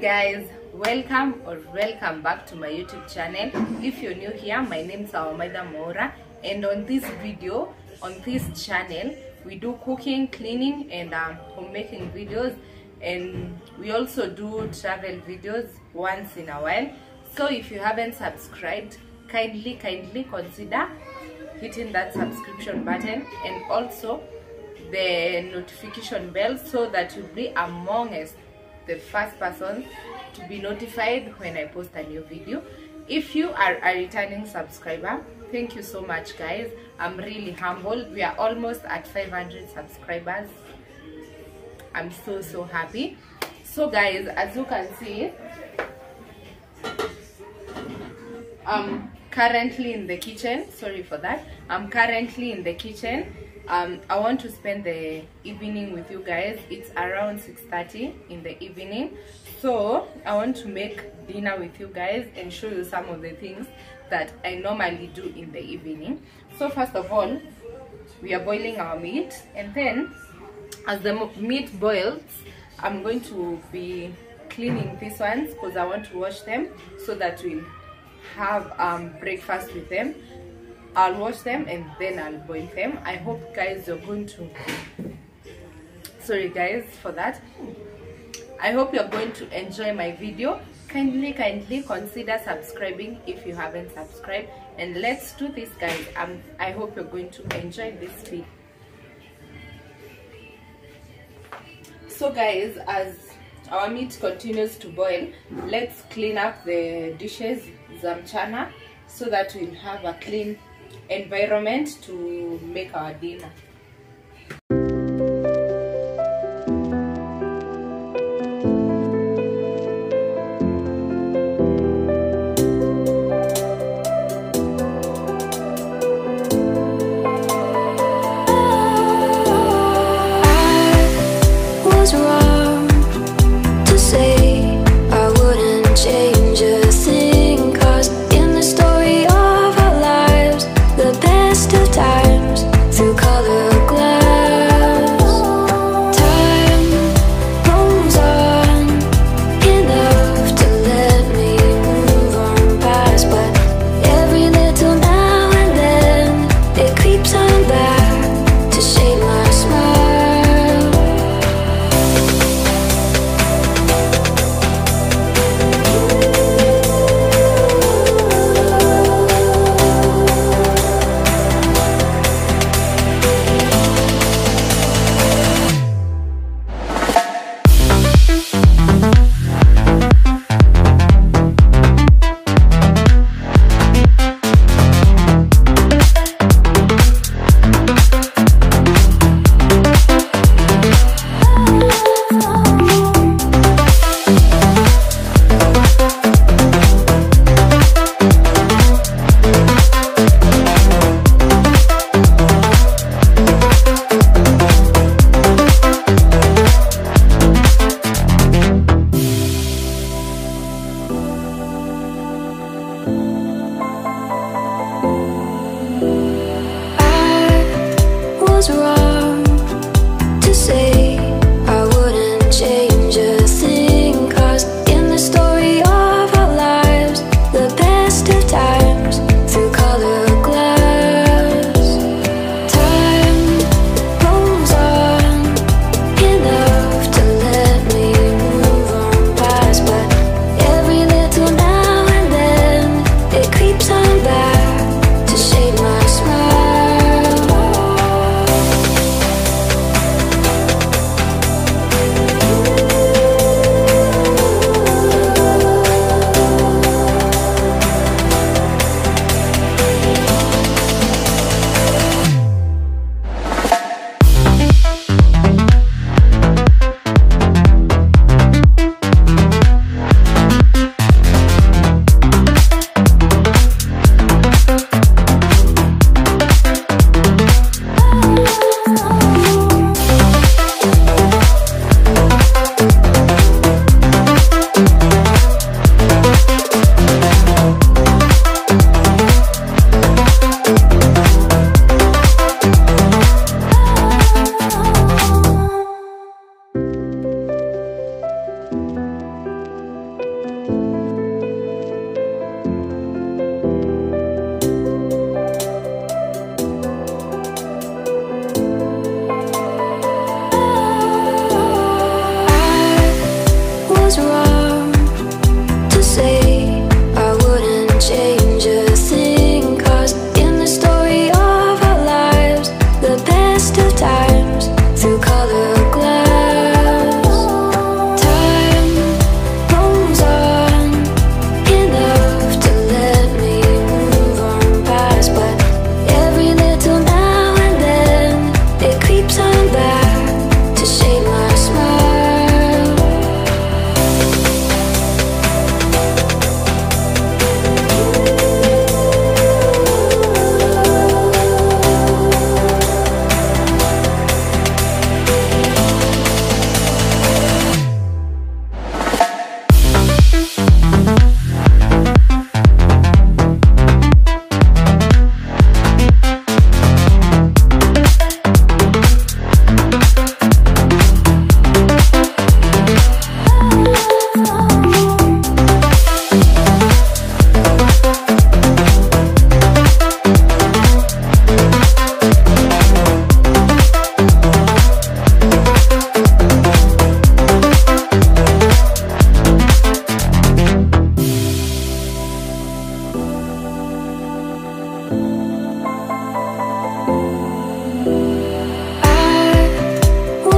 guys, welcome back to my YouTube channel. If you're new here, my name is Awamaida Mora, and on this video, on this channel, we do cooking, cleaning, and homemaking videos, and we also do travel videos once in a while. So if you haven't subscribed, kindly consider hitting that subscription button and also the notification bell, so that you'll be amongst the first person to be notified when I post a new video. If you are a returning subscriber, thank you so much, guys. I'm really humbled. We are almost at 500 subscribers. I'm so happy. So guys, as you can see, I'm currently in the kitchen. Sorry for that. I'm currently in the kitchen. I want to spend the evening with you guys. It's around 6:30 in the evening, so I want to make dinner with you guys and show you some of the things that I normally do in the evening. So first of all, we are boiling our meat, and then as the meat boils, I'm going to be cleaning these ones because I want to wash them so that we'll have breakfast with them. I'll wash them and then I'll boil them. I hope guys you're going to, sorry guys for that, I hope you're going to enjoy my video. Kindly consider subscribing if you haven't subscribed, and let's do this, guys. I hope you're going to enjoy this video. So guys, as our meat continues to boil, let's clean up the dishes za mchana so that we'll have a clean environment to make our dinner.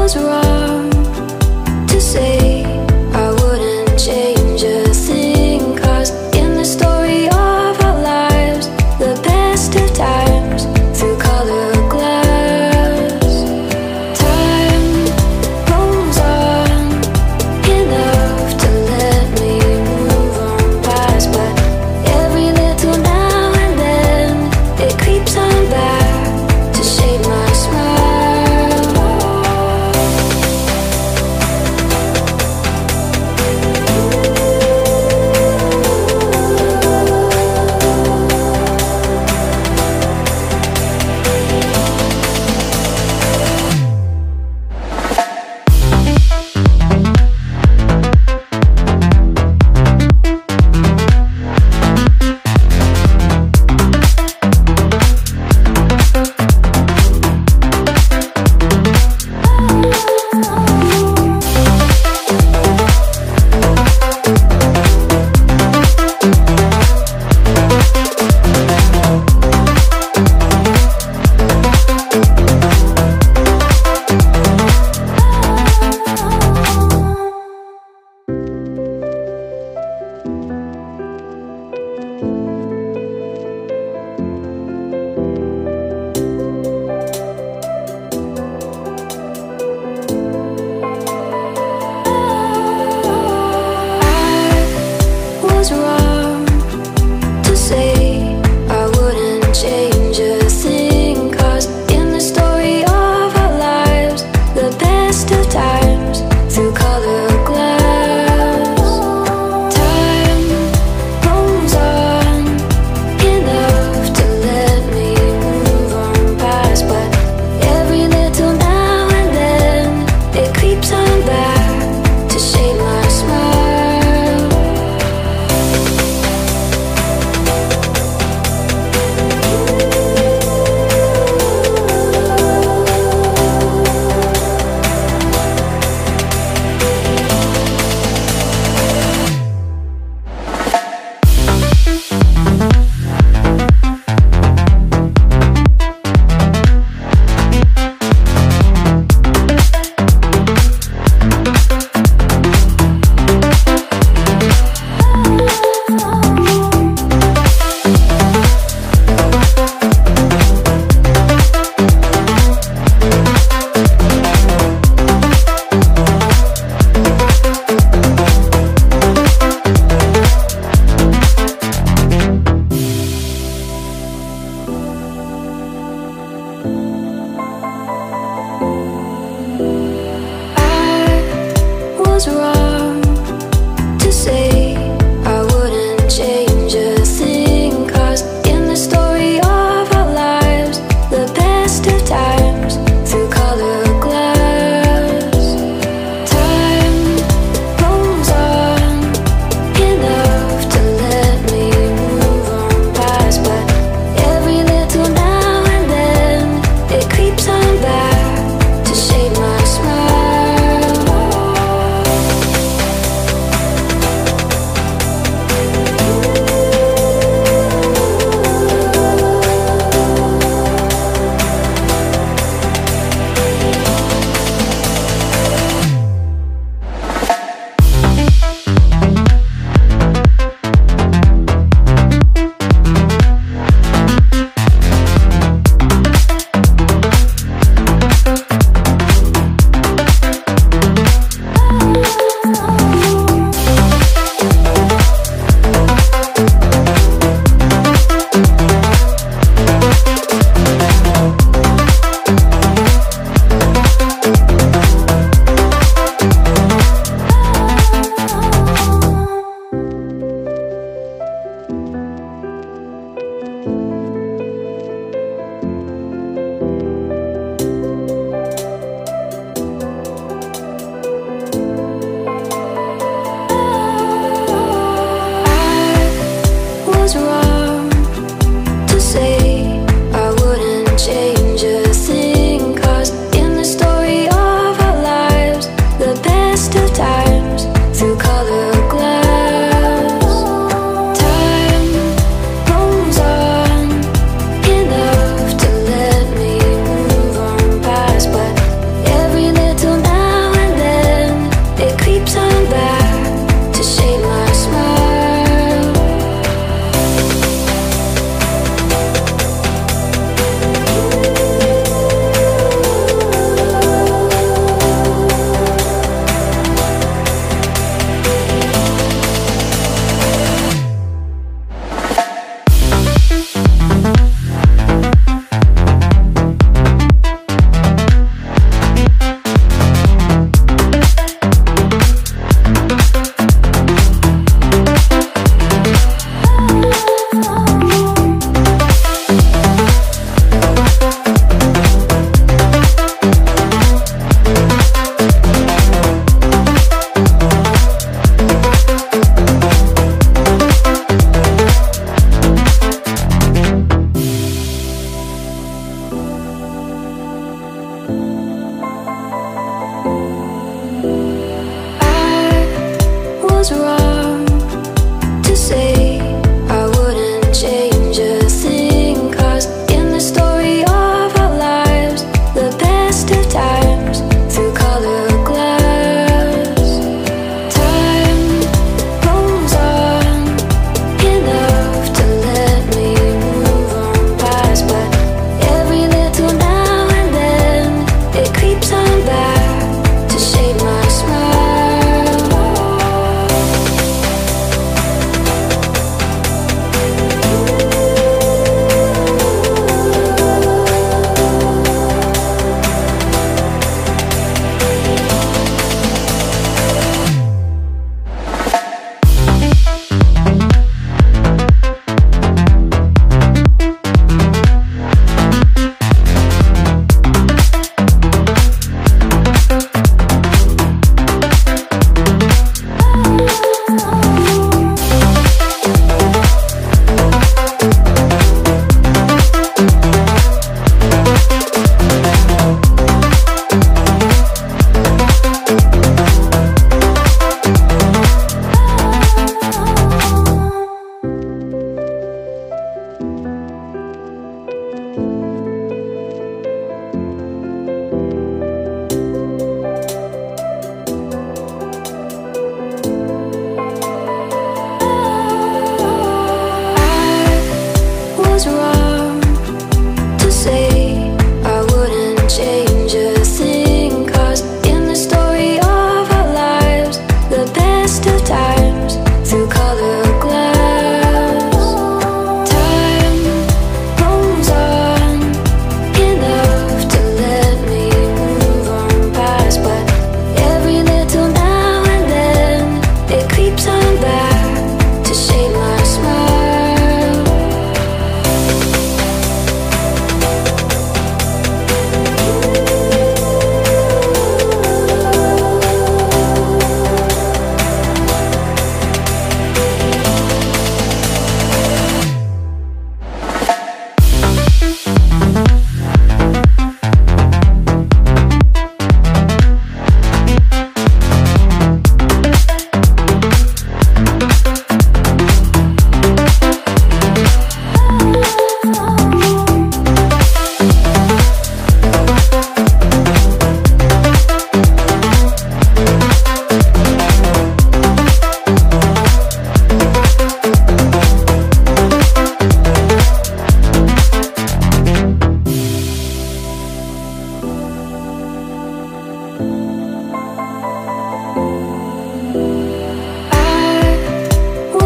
was wrong to say I wouldn't change a thing, 'cause in the story of our lives, the best of times through color glass, time rolls on enough to let me move on past, but every little now and then it creeps on back to shade my smile. Was wrong to say I wouldn't change a thing, 'cause in the story of our lives, the best of times through color glass, time rolls on enough to let me move on past, but every little now and then it creeps on back to shade my smile. Was wrong to say I wouldn't change a thing, 'cause in the story of our lives, the best of times through color glass, time rolls on enough to let me move on past, but every little now and then it creeps on back to shade my smile.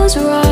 was wrong